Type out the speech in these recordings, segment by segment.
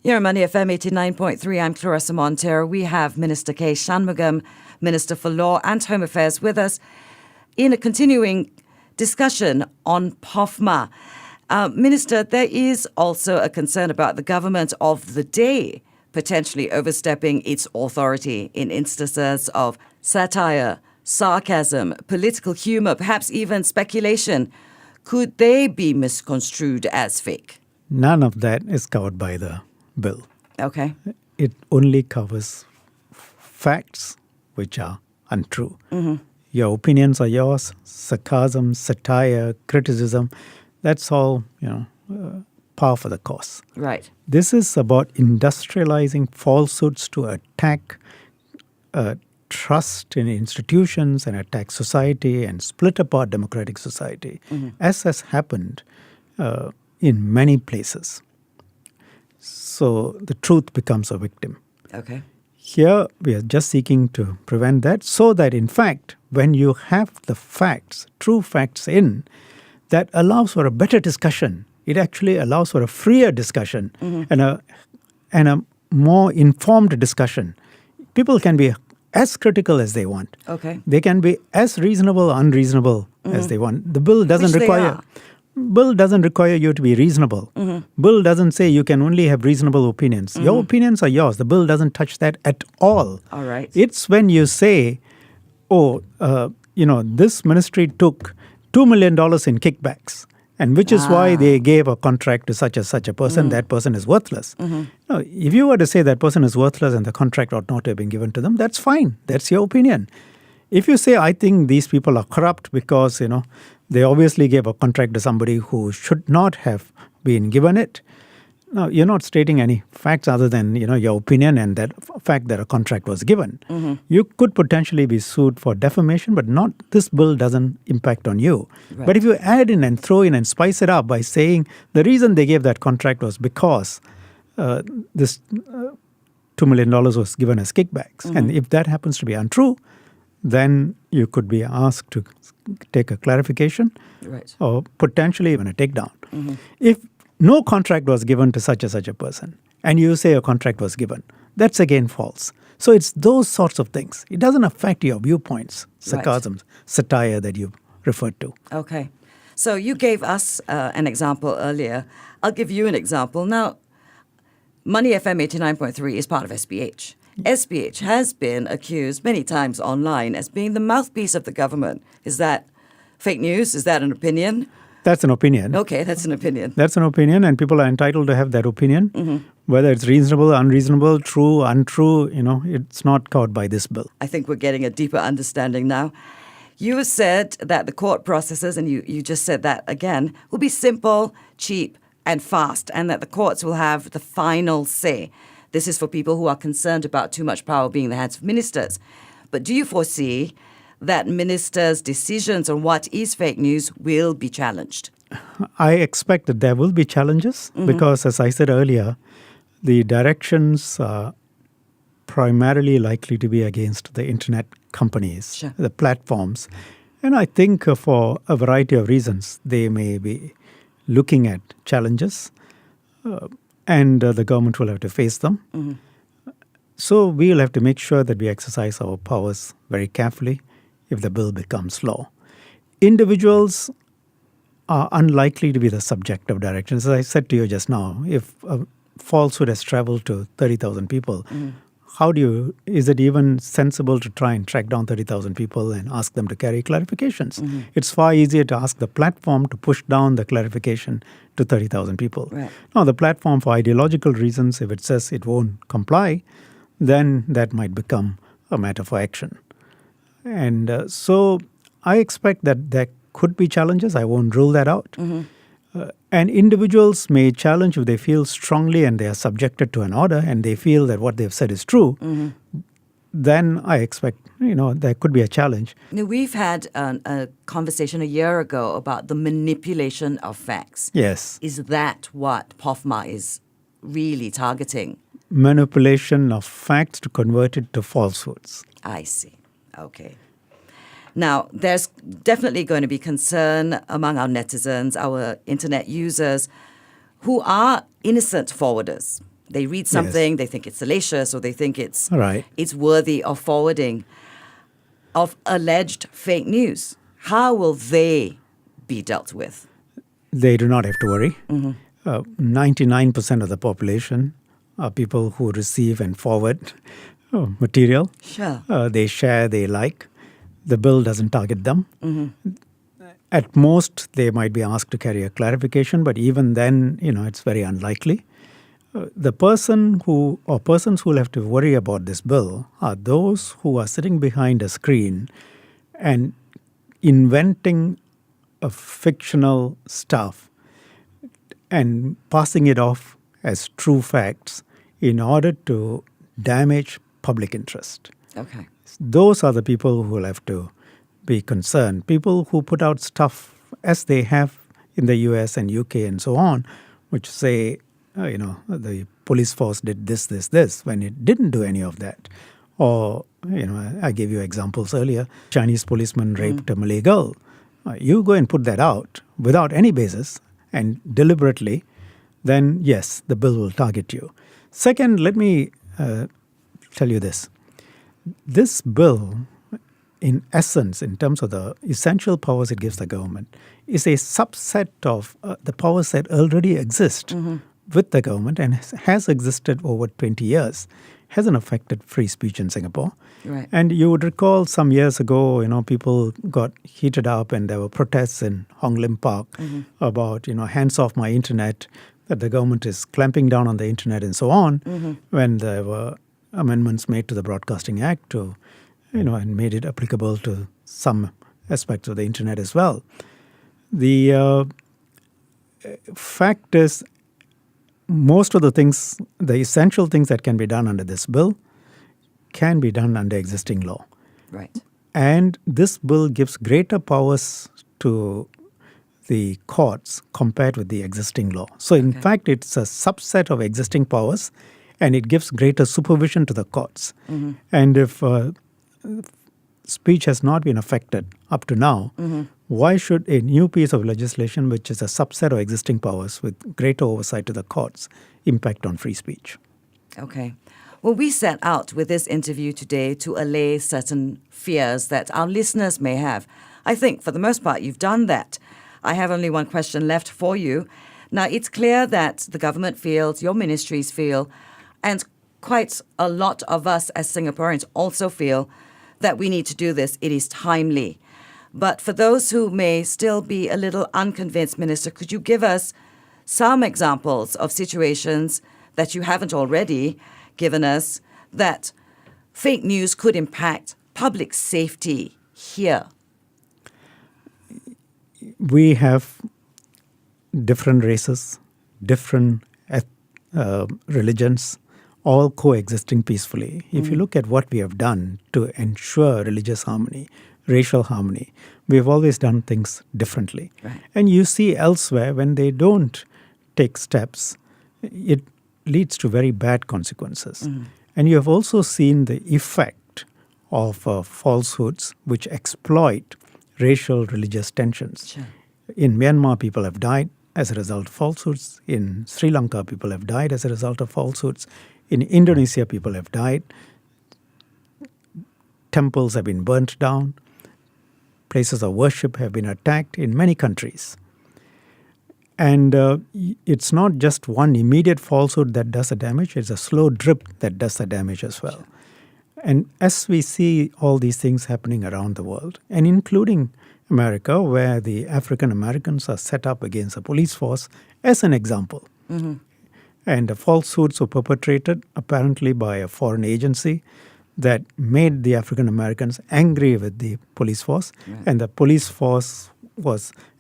Here on Money FM 89.3, I'm Claressa Montero. We have Minister K Shanmugam, Minister for Law and Home Affairs, with us in a continuing discussion on POFMA. Minister, there is also a concern about the government of the day potentially overstepping its authority in instances of satire, sarcasm, political humor, perhaps even speculation. Could they be misconstrued as fake? None of that is covered by the bill. Okay. It only covers facts which are untrue. Mm-hmm. Your opinions are yours. Sarcasm, satire, criticism, that's all, par for the course. Right. This is about industrializing falsehoods to attack trust in institutions and attack society and split apart democratic society, as has happened in many places. So the truth becomes a victim. Okay. Here we are just seeking to prevent that so that, in fact, when you have the facts, true facts in, that allows for a better discussion. It actually allows for a freer discussion and a more informed discussion. People can be as critical as they want. Okay. They can be as reasonable or unreasonable as they want. The bill doesn't require you to be reasonable. Bill doesn't say you can only have reasonable opinions. Your opinions are yours. The bill doesn't touch that at all. All right. It's when you say, this ministry took $2 million in kickbacks, and which is why they gave a contract to such and such a person. That person is worthless. Now, if you were to say that person is worthless and the contract ought not have been given to them, that's fine. That's your opinion. If you say, I think these people are corrupt because, they obviously gave a contract to somebody who should not have been given it. No, you're not stating any facts other than, your opinion and that fact that a contract was given. You could potentially be sued for defamation, but this bill doesn't impact on you. Right. But if you add in and throw in and spice it up by saying the reason they gave that contract was because this $2 million was given as kickbacks. And if that happens to be untrue, then you could be asked to take a clarification or potentially even a takedown. If no contract was given to such and such a person, and you say a contract was given, that's again false. So it's those sorts of things. It doesn't affect your viewpoints, sarcasm, satire that you referred to. Okay. So you gave us an example earlier. I'll give you an example. Now, Money FM 89.3 is part of SPH. SPH has been accused many times online as being the mouthpiece of the government. Is that fake news? Is that an opinion? That's an opinion. Okay, that's an opinion. That's an opinion, and people are entitled to have that opinion. Whether it's reasonable, unreasonable, true, untrue, it's not covered by this bill. I think we're getting a deeper understanding now. You have said that the court processes, and you just said that again, will be simple, cheap, and fast, and that the courts will have the final say. This is for people who are concerned about too much power being in the hands of ministers. But do you foresee that ministers' decisions on what is fake news will be challenged? I expect that there will be challenges because, as I said earlier, the directions are primarily likely to be against the internet companies, the platforms. And I think for a variety of reasons, they may be looking at challenges and the government will have to face them. So we'll have to make sure that we exercise our powers very carefully if the bill becomes law. Individuals are unlikely to be the subject of directions. As I said to you just now, if a falsehood has traveled to 30,000 people, is it even sensible to try and track down 30,000 people and ask them to carry clarifications? It's far easier to ask the platform to push down the clarification to 30,000 people. Right. Now, the platform, for ideological reasons, if it says it won't comply, then that might become a matter for action. And so I expect that there could be challenges. I won't rule that out. And individuals may challenge if they feel strongly and they are subjected to an order and they feel that what they've said is true. Then I expect, there could be a challenge. Now, we've had a conversation a year ago about the manipulation of facts. Yes. Is that what POFMA is really targeting? Manipulation of facts to convert it to falsehoods. I see. Okay. Now, there's definitely going to be concern among our netizens, our internet users, who are innocent forwarders. They read something, they think it's salacious, or they think it's Right. it's worthy of forwarding of alleged fake news. How will they be dealt with? They do not have to worry. 99% of the population are people who receive and forward material. Sure. They share, they like. The bill doesn't target them. At most, they might be asked to carry a clarification, but even then, it's very unlikely. The person who or persons who will have to worry about this bill are those who are sitting behind a screen and inventing a fictional stuff and passing it off as true facts in order to damage public interest. Okay. Those are the people who will have to be concerned. People who put out stuff as they have in the US and UK and so on, which say, the police force did this, when it didn't do any of that. Or, I gave you examples earlier. Chinese policeman raped a Malay girl. You go and put that out without any basis and deliberately, then yes, the bill will target you. Second, let me tell you this. This bill, in essence, in terms of the essential powers it gives the government, is a subset of the powers that already exist with the government and has existed over 20 years. Hasn't affected free speech in Singapore. Right. And you would recall some years ago, people got heated up and there were protests in Hong Lim Park about, hands off my internet, that the government is clamping down on the internet and so on, when there were amendments made to the Broadcasting Act to, and made it applicable to some aspects of the internet as well. The fact is, most of the things, the essential things that can be done under this bill can be done under existing law. Right. And this bill gives greater powers to the courts compared with the existing law. So in fact, it's a subset of existing powers, and it gives greater supervision to the courts. And if speech has not been affected up to now, why should a new piece of legislation, which is a subset of existing powers with greater oversight to the courts, impact on free speech? Okay. Well, we set out with this interview today to allay certain fears that our listeners may have. I think, for the most part, you've done that. I have only one question left for you. Now, it's clear that the government feels, your ministries feel, and quite a lot of us as Singaporeans also feel that we need to do this. It is timely. But for those who may still be a little unconvinced, Minister, could you give us some examples of situations that you haven't already given us that fake news could impact public safety here? We have different races, different religions, all coexisting peacefully. If you look at what we have done to ensure religious harmony, racial harmony, we have always done things differently. Right. And you see elsewhere, when they don't take steps, it leads to very bad consequences. And you have also seen the effect of falsehoods which exploit racial religious tensions. Sure. In Myanmar, people have died as a result of falsehoods. In Sri Lanka, people have died as a result of falsehoods. In Indonesia, people have died. Temples have been burnt down. Places of worship have been attacked in many countries. And it's not just one immediate falsehood that does the damage, it's a slow drip that does the damage as well. And as we see all these things happening around the world, and including America, where the African Americans are set up against the police force as an example. And the falsehoods were perpetrated apparently by a foreign agency that made the African Americans angry with the police force. Right. And the police force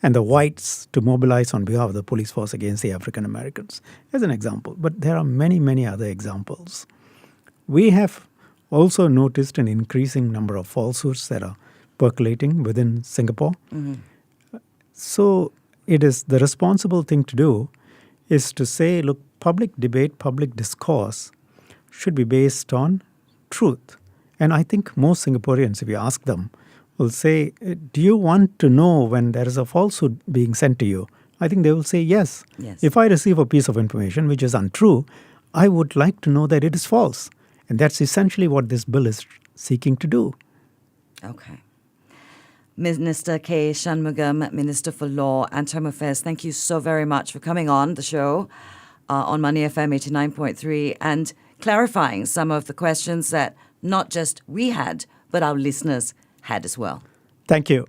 and the whites to mobilize on behalf of the police force against the African Americans, as an example. But there are many, many other examples. We have also noticed an increasing number of falsehoods that are percolating within Singapore. So it is the responsible thing to do is to say, look, public debate, public discourse should be based on truth. And I think most Singaporeans, if you ask them, will say, do you want to know when there is a falsehood being sent to you? I think they will say yes. Yes. If I receive a piece of information which is untrue, I would like to know that it is false. And that's essentially what this bill is seeking to do. Okay. Minister K Shanmugam, Minister for Law and Home Affairs, thank you so very much for coming on the show on Money FM 89.3 and clarifying some of the questions that not just we had, but our listeners had as well. Thank you.